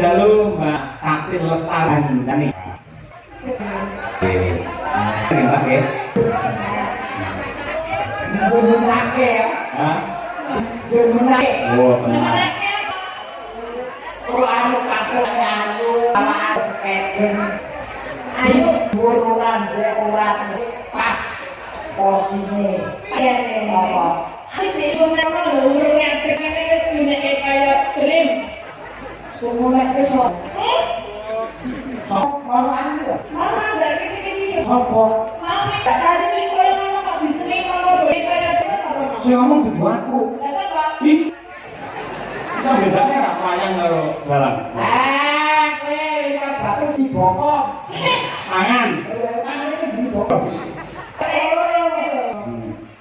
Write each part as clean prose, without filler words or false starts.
Lalu Mbak Tatin Lestari Dani. Mbak ya. Menake ya. Hah? Menake. Oh, benar. Kalau anu kasarnya anu sama skeden. Ayo bururan orang pas porsinya. Iya nih. Apa? Aku jadi orang lho ngadeg ngene wis dineke kaya dream. Semuanya itu mau anu Mama ndak kene-kene. apa? Mama tak tadi iki koyo ngono kok diseni mama boy kaya terus apa Mas? Saya ngomong di aku. Lah sapa? Ih. Kita bedanya ra wayang karo dalan. Kowe lipat batu si bokong. Tangan. Tangan itu di bokong.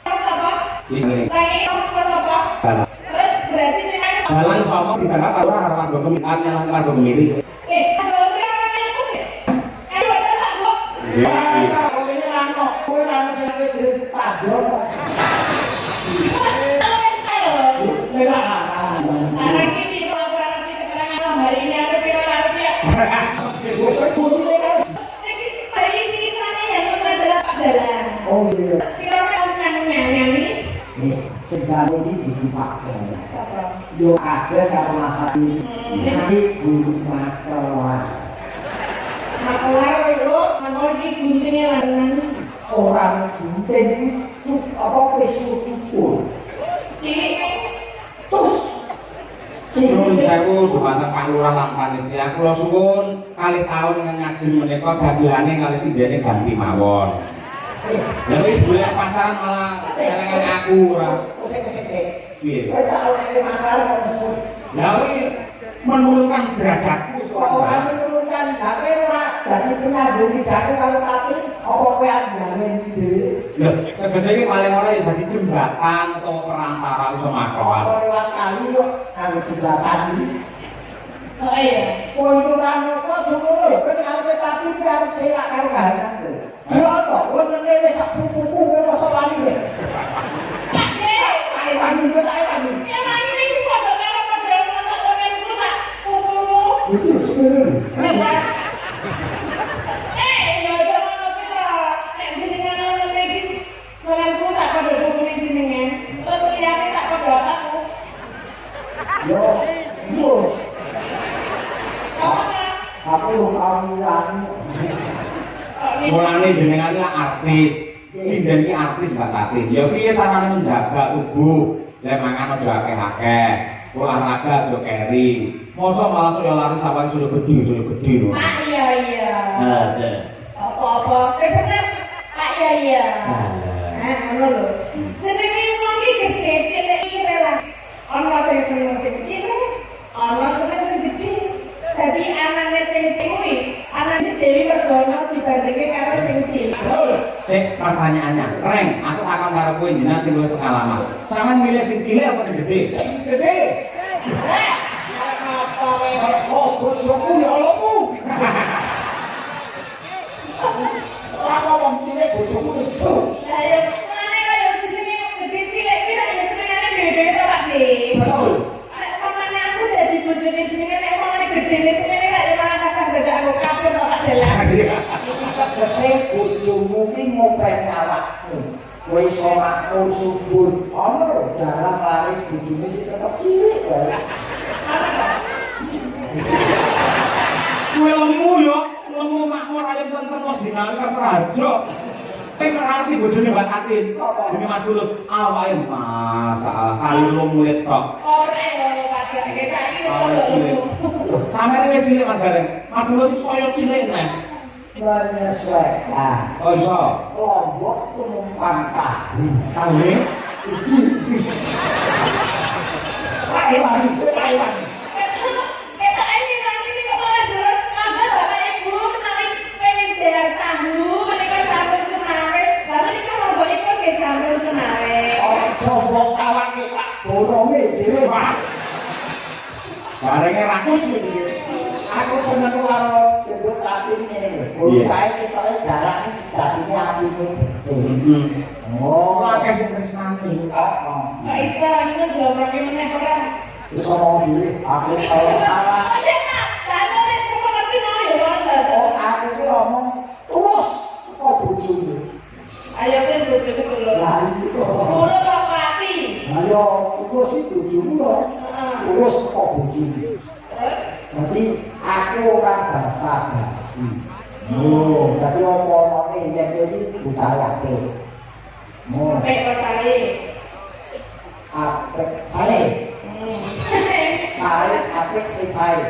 Sapa? Ini. Saya kamu suka sapa? Dalan. Terus berarti sing aku Dalan sama di tengah karo karo kanggo kemitan yang kanggo ngiri. ada orang yang aku. Ayo betul Pak Bu. Kowe ini rano, kowe rano sing kene tadon. Hari ini aku ngerti keterangan hari ini aku kira ngerti ya. Hari ini sana yang pernah adalah Pak Dalan. Oh iya. Kira kamu nyanyi. Segala ini dipakai. Siapa? Yo ada karo masalah ini. Nanti guru makelar. Makelar lu, makelar ini guntingnya lanang. Orang gunting apa pesu cukur. Cilik kan? Terus Nuwun sewu dumateng Pak Lurah lan panitia kula suwun kalih taun ngajeng menika dagelane kali sindene ganti mawon. Jadi boleh pacaran malah elengan aku ora. Piye? Kowe tak oleh makelar kok mesu. Ya kuwi menurunkan derajatku Orang menurunkan HP ora dadi penyambung lidahku kalau tapi apa kowe anggane ide. Lho, tegese iki paling ora ya dadi jembatan utawa perantara iso makoan. Apa lewat kali kok nganggo jembatan iki. Oh iya. Kowe itu ora nopo ngono lho, kan arepe tapi arep selak karo kahanan lho. Yo apa, wonene wis sak pupu kowe mosok wani sih. Ae wani kok ae wani. Ya mari iki padha karo padha masak lenganku sak pupumu. Itu sebenarnya. Ya jangan ngopi lah. Nek jenengan ngene iki lenganku sak padha pupune jenengan. Terus liyane sak padha aku. Yo, yo, Apa? aku tau ngilang. Mulane jenengan iki artis. Sinden iki artis Mbak Tatin. Ya piye carane menjaga tubuh? Lek mangan aja akeh-akeh. Olahraga aja keri. Mosok malah saya lari sampai sudah gede. Ah iya iya. Nah, deh. Apa-apa. Bener. Ah iya iya. Ah ngono lho. Jenenge wong iki gede cilik iki rela. Ana sing seneng sing cilik, ana seneng sing gede. Dadi anane sing cilik, anane Dewi Mergono dibandingke karo sing cilik. Sik pertanyaannya, Reng, aku akan karo kowe jenengan sing luwih pengalaman. Sampeyan milih sing cilik apa sing gede? Gede. Apa wae kok bojoku ya Allahmu. Ora wong cilik bojoku itu. Lah ya ngene kaya jenenge gede cilik iki nek ya senengane dhewe-dhewe to Pak De. Betul. Nek pamane aku dadi bojone jenenge nek pamane gedene senengane nek ya malah kasar dadak aku kasar to Pak Dalan. Iki tegese bojomu ki ngopeni awakmu. Kowe iso makmur subur. Ono lho dalam laris bojone sing tetep cilik wae. Kowe lemu yo, lemu makmur ayo tentrem kok dinawi karo raja. Ngerti bojone Mbak Tatin. Ini Mas Tulus, awake masalah kali lu murid tok. Ora yo padake saiki wis padha. Sampeyan wis cilik Mas Gareng. Mas Tulus saya cilik nek. Menyesuaikan. Oh iso. Lombok tumpukan tahu. Tahu nih? Taiwan. Kita ini nanti kok malah jelek. Mangga Bapak Ibu menawi pengen bayar tahu menika sampun cenawis. Lah menika lombokipun nggih sampun cenawis. Coba kawan kita boronge dhewe. Wah. Garenge rakus iki. Aku seneng karo gendut Tatin ngene lho. Bocah kita darane sejatine atine becik. Oh, Akeh sing tresnani. heeh. Kok iso iki kan jawabake meneh ora? Wis ngomong dhewe, aku kalau salah. Saya nek cuma ngerti mau ya Mbak. Oh, aku ki ngomong terus kok bojone. Ayo kan bojoku dulu. Lah iki kok. Kulo kok rapi. Lah yo terus iki bojomu lho. Heeh. Terus kok bojone. Terus Jadi aku ora basa-basi. Oh, dadi omongane yen iki bocah apik. Oh, sampai pasare. apik sale. Sale apik sing sae.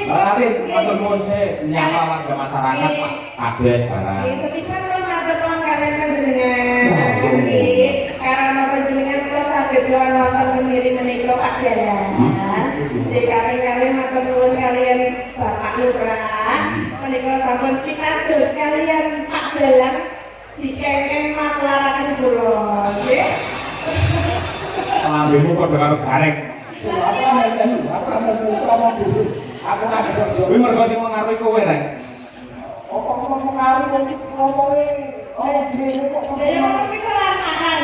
Mbak Tatin, matur nuwun sih nyapa warga masyarakat Pak Kades barang. Sepisan kula matur nuwun kalian panjenengan. Nggih, karena panjenengan kula saged jawan wonten kemiri menika Pak Dalan. Jika kalian matur nuwun kalian Bapak Lurah, menika sampun pitados kalian Pak Dalan dikengken maklaraken kula. Nggih. Lambemu padha karo gareng. Apa ngomong dulu. Aku ora jojo. Kuwi mergo sing mengaruhi kowe rek. Apa pengaruh yang ngomongnya orang dhewe kok Ya ngomong kita lantaran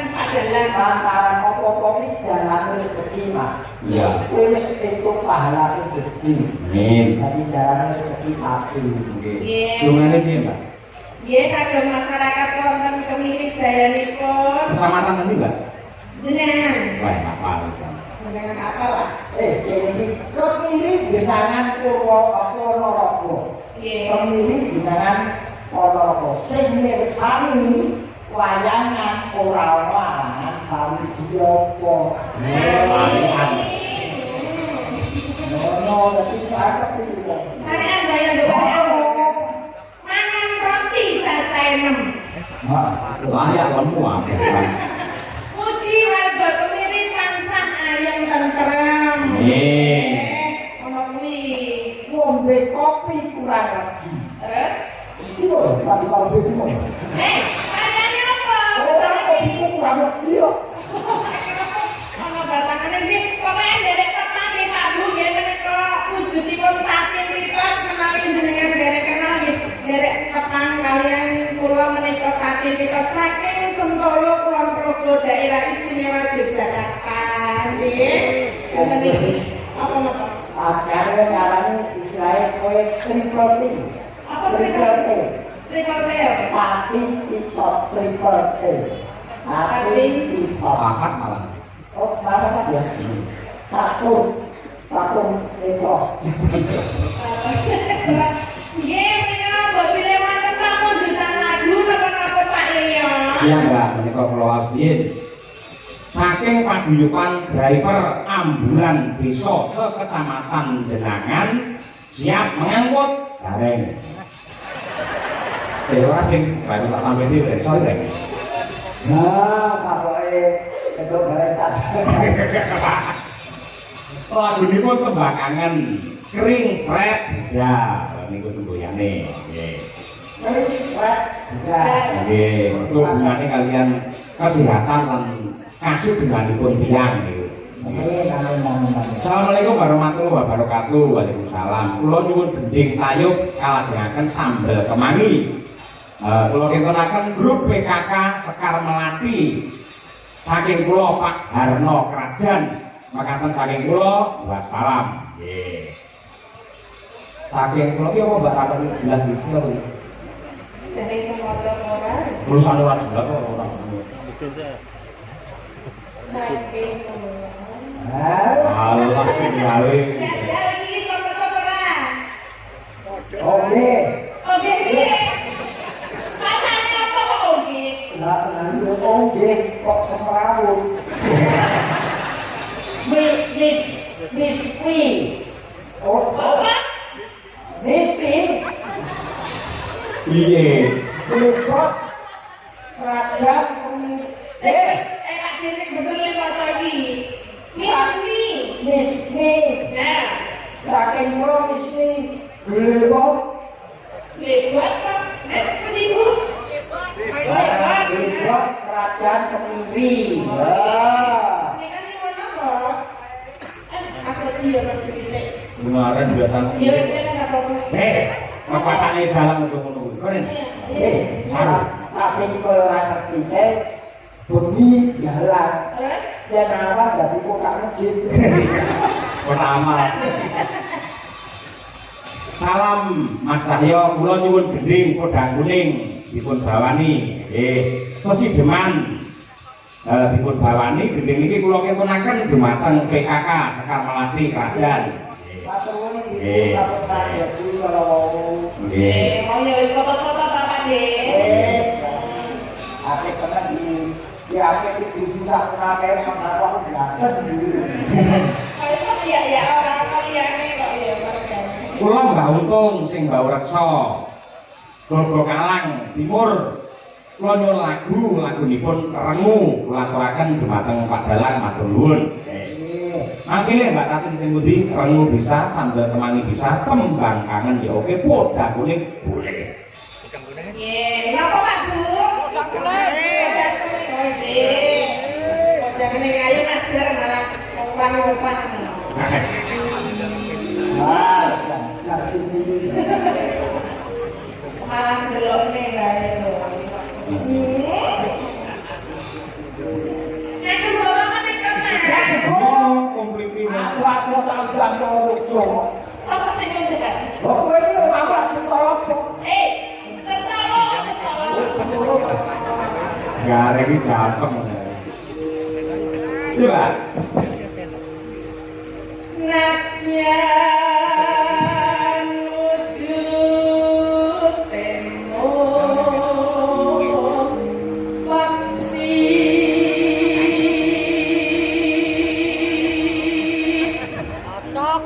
Pak Dalan. lantaran apa-apa iki dalane rezeki Mas. Iya. Kowe wis entuk pahala sing gedhe. Amin. Dadi dalane rezeki apik. Nggih. Nggih. Dungane piye, Mbak? Nggih kagem masyarakat wonten Kemiri sedayanipun Kecamatan nanti, Mbak? jenengan. Wah, apa alasan? Jenengan apa lah? Kene iki kemiri jenengan Purwokerto. Nggih. Kemiri jenengan Ponorogo sing mirsani wayangan ora ana alangan sawiji apa. Ono dadi apa iki. Hari anda yang depan mangan roti cacahe 6. Layak kamu apa? Mugi warga Kemiri tansah ayem tentrem. Nggih. Ono kuwi. Ngombe kopi kurang lagi. Terus Iki lho, lagi kalbe iki mau. kalian apa? Ora kopi kurang lagi yo. Ono batangane iki pokoke nderek tekan nih Pak Bu nggih menika wujudipun Tatin Pitot menawi jenengan derek kenal nggih. Derek tekan kalian kula menika Tatin Pitot saking Sentolo Kulon Progo Daerah Istimewa Yogyakarta. Nggih. Ngoten iki. Apa ngoten? Akare ngarani istilahnya kowe triple T. Apa Triple T. Triple T apa? Tatin Pitot triple T. Tatin Pitot. Pakat malah. Oh, mana kan ya? Tatung Metro. Nggih, menika mbok pilih wonten pamundutan lagu napa-napa Pak Ilya. Siang, Mbak, menika kula asliin. Saking paguyuban driver ambulan desa sekecamatan Jenangan siap mengangkut gareng. Ora sing baru tak tambahi dhewe, sorry. Nah, sapoke itu bareng cadang. Lagu ini pun tembakangan kering sret ya niku semboyane nggih. Kering sret ya. Nggih, itu hubungannya kalian kesehatan lan kasugenganipun tiyang niku. Assalamualaikum warahmatullahi wabarakatuh. Waalaikumsalam. Kula nyuwun gending tayub kalajengaken sambel kemangi. Kula kintunaken grup PKK Sekar Melati. Saking kula Pak Harno Krajan. Makaten saking kula wassalam. Nggih. Saking kula iki apa Mbak Rapat jelas iki apa? Jare semoco ora. Tulisan ora jelas kok ora. Saking Allah tinggali. jajal iki semoco ora. Oke. Oke piye? Pacane apa Lah yo nggih kok semrawut. Miss Pi. Oh, Apa? Miss Pi. Piye? Blebot kerajaan kemiri. Pak Dek sing bener le maca iki. Miss Pi. Nah, Saking kula Miss Pi. Blebot. lebat Pak. Penipu. Blebot kerajaan kemiri. Ya. Ini kan yang mana kok? Aku dia bercerita. Kemarin biasa. Iya wis kan apa-apa. Mapasane dalam ojo ngono kuwi. Keren. Tapi kalau orang ngerti bengi jalan. Terus? Ya nawar dari kota masjid. Pertama. Salam Mas Cahyo, kula nyuwun gending podang kuning dipun bawani. Sesideman dipun bawani gending iki kula ketunaken dumateng PKK Sekar Melati Krajan. Matur nuwun sampun tandasi kalau Nggih. Mau ya wis foto-foto ta Pak Dek. wis aku seneng di aku iki bisa pakai masak aku gaten dulu. Kok ya orang liyane kok ya mereka. Kula Mbah Untung sing Mbah Reksa. Gogo Kalang Timur. Kula nyuwun lagunipun Rengu kula aturaken dumateng Pak Dalang matur nuwun. Mangkile Mbak Tatin sing pundi Rengu bisa, Sambal Kemangi bisa, Kembang Kangen ya oke, podang kuning boleh. Nggih, napa Pak Bu? Podang kuning. Podang kuning oje. Podang kuning ayo Mas Der malah ngomong-ngomong. Dar sini. Malah delokne bae lho. Nek bola menika Mas. Kompliti. Aku tak undang lucu. Sapa sing ngendekan? Kok kowe iki ora setolok. Setolo. Gareng iki jateng. Coba. Nadyan wujud temu waksi atok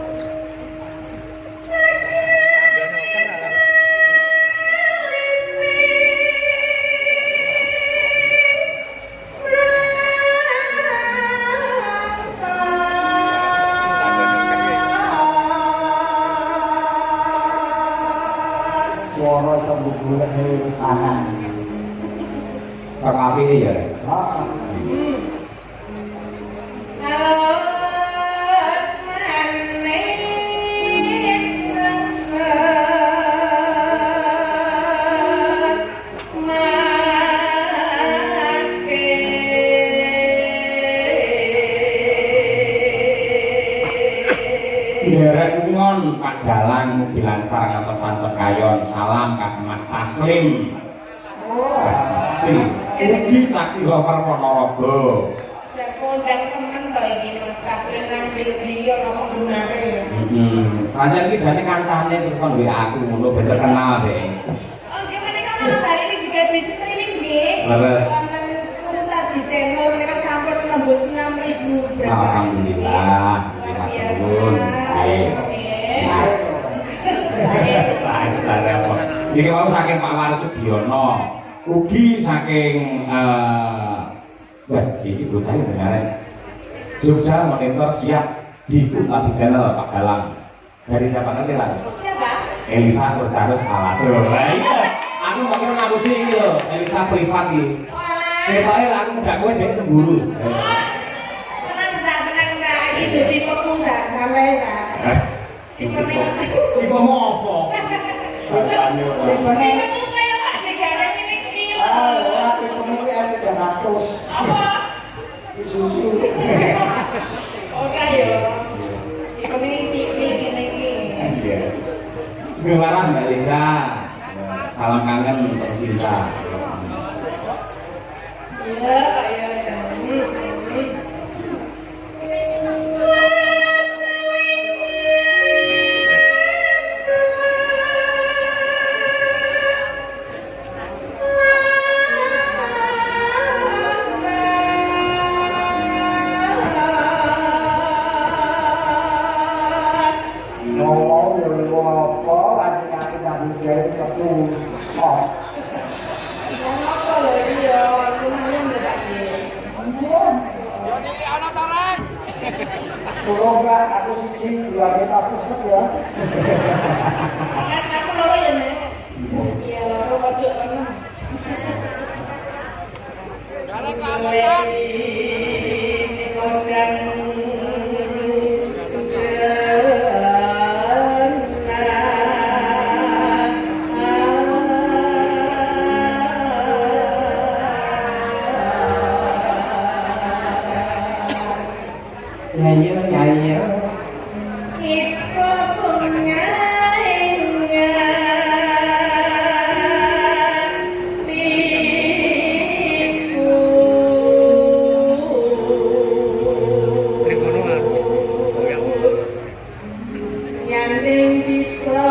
Suara sambung golek tangan. Sak apike ya. Alas manis nangsan make Derek ngon Pak Dalang mugi lancar ngantos tancep kayon. Salam Kak Mas Taslim. Ugi caci lover Ponorogo. jar kondang temen to iki Mas Taslim nang video ngomong gunane ya. Pancen iki jane kancane telepon WA aku ngono ben kenal deh. Oh, gimana kan malam hari ini juga di streaming nggih. Leres. Wonten Kunta di channel mereka sampun nembus 6.000 berapa. Alhamdulillah. Luar biasa. Matur. Cari apa? Ini mau saking Pak Waris Sugiono, ugi saking wah ini bocah ini benar. Jogja monitor siap di Kunta di channel Pak Dalang. Dari siapa nanti lah? Siapa? Elisa Bercarus Alasur. Lah iya, aku makin ngapusi ini loh, Elisa privat ini. Ketoknya aku ngejak gue dia cemburu. Tenang sa. Itu tipe sa sampai sa. Tipe Tipe mau apa? Tipene Tipe kayak Pak Degareng ini kilo. ora tipene ki 300. Apa? Susu. Ora ya. Tipe ini cici ini iki. Iya. Gimana Mbak Lisa? Salam kangen tercinta. Iya, Pak ya jangan. Tolong Mbak, aku siji dua tas resep ya. Mas aku loro ya Mas. Iya loro pojok kono. Si kodang Nyanyi. Ibu pengaingan tipu yang bisa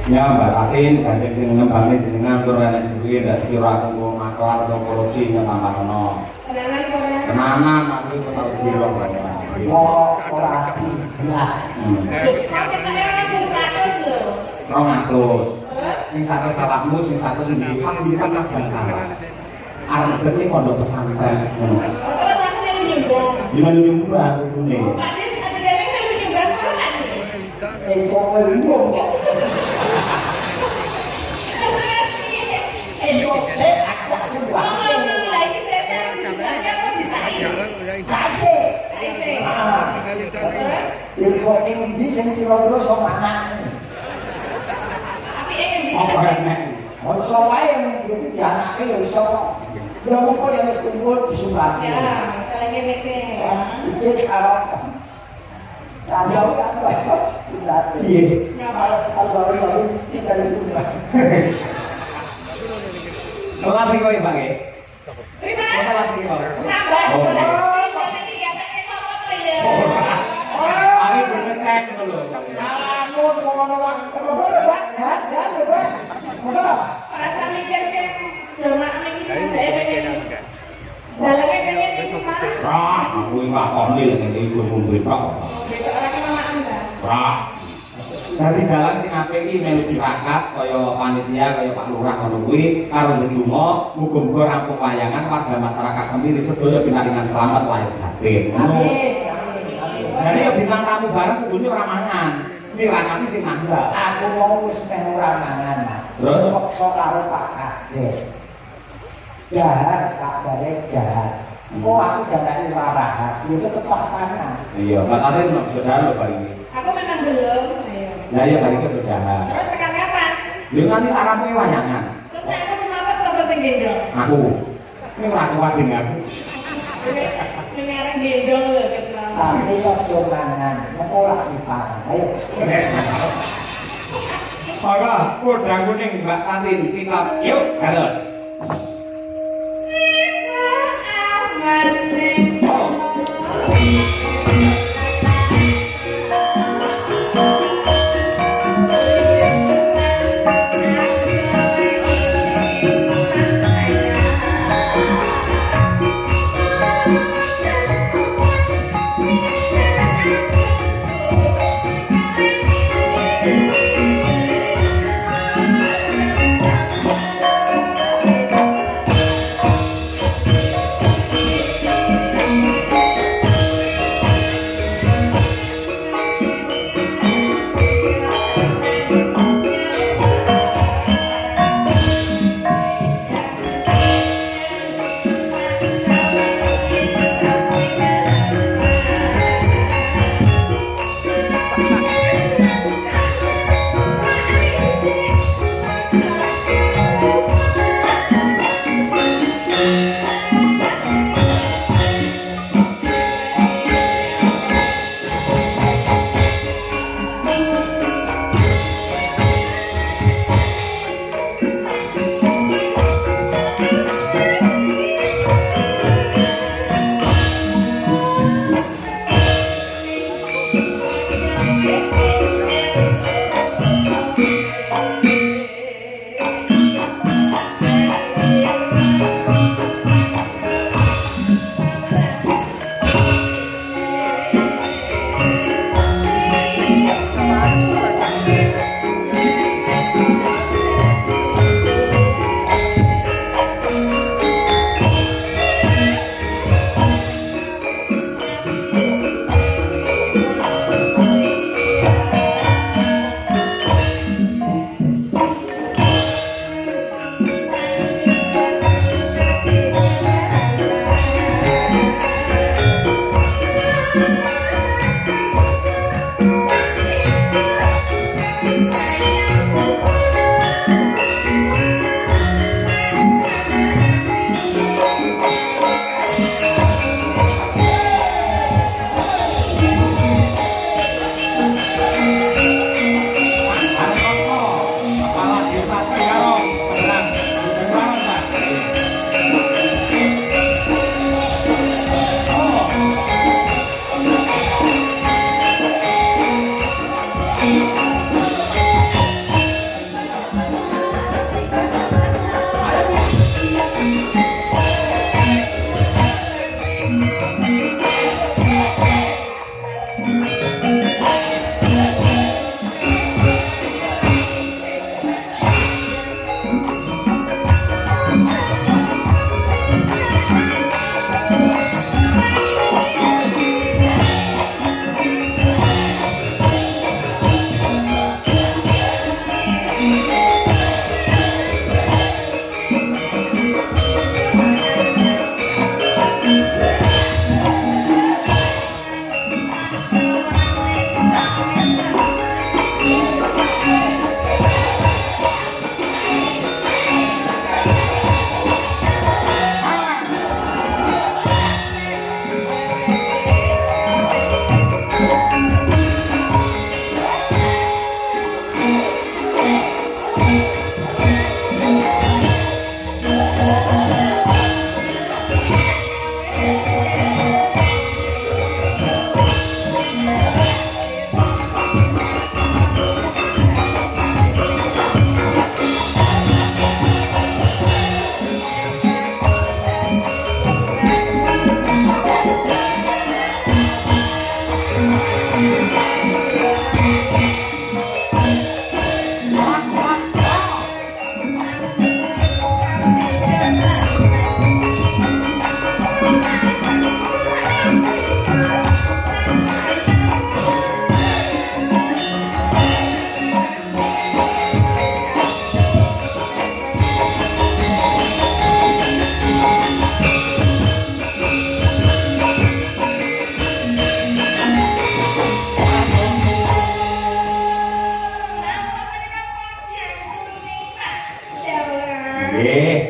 Ya Mbak Tatin, ganti jenengan banget jenengan tur enek duit dak kira aku mau maklar atau korupsi tambah ono. Tenanan kono. Tenanan aku tau bilang Mau ora belas. Sing satu salahmu, sing satu sendiri kan di tengah salah. Arep iki pondok pesantren ngono. Terus aku yang nyumbang. Gimana nyumbang kudune? Pak Din ada dereng yang nyumbang apa Pak Din? Itu belum. Agak sumpah. Lagi dereng nyumbangnya kok disain. Saksi. Ilmu tinggi sing kira-kira sok anak. Tapi yang Apa enek? Masa wae yang itu dianake ya iso. Ya kok yang wis kumpul disumbang. ya, masalahnya next ya. Dikit kalau kalau kan sudah. Piye? Kalau tidak disumbang. Kelas iki kowe Pak nggih. Terima. Kelas iki kok. Sabar, Oh. boleh. Sana kegiatannya sama tuh ya. Aku belum ngecek dulu. Kamu ngomong-ngomong, Perasaan mikir kan drama ini saya pengen dalamnya pengen ini mah. Aku iki ngakoni lek ngene iku kumpul Pak. Beda orang mama anda. Dadi dalan sing apik iki melu tirakat kaya panitia kaya Pak Lurah ngono kuwi karo ndedonga muga-muga rampung wayangan warga masyarakat kami sedaya pinaringan selamat lahir batin. Ngono. Jadi ya bintang tamu bareng kudune ora mangan. Mirakati sing nanggal. Aku mau wis meh ora mangan, Mas. Terus? Sok karo Pak Kades. Dahar, Pak Darek dahar. Kok aku jangan warahat, itu tetap panah. Iya, Mbak Tatin belum saudara lho Pak ini. Aku memang belum. Ayo. Lah ya balik ke saudara. Terus tekan kapan? Yo nanti sarapmu wayangan. Terus nek aku semangat coba sing gendong. Aku. Ini ora kuat aku. Ini orang gendong loh ketemu. Tapi ojo mangan, mengko ora dipangan. Ayo. Ora, kuda kuning Mbak Tatin kita yuk terus.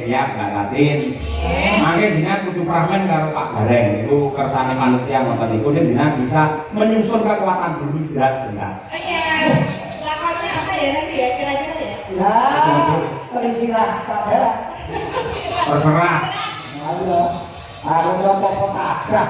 Siap Mbak Tatin. Mangke jenengan kudu pramen karo Pak Bareng itu kersane panitia ngoten niku jenengan bisa menyusun kekuatan dulu jelas benar. Oke, lakonnya apa ya nanti ya kira-kira ya? Ya, terisilah pada. Terserah. Ayo, aku udah pokok tabrak.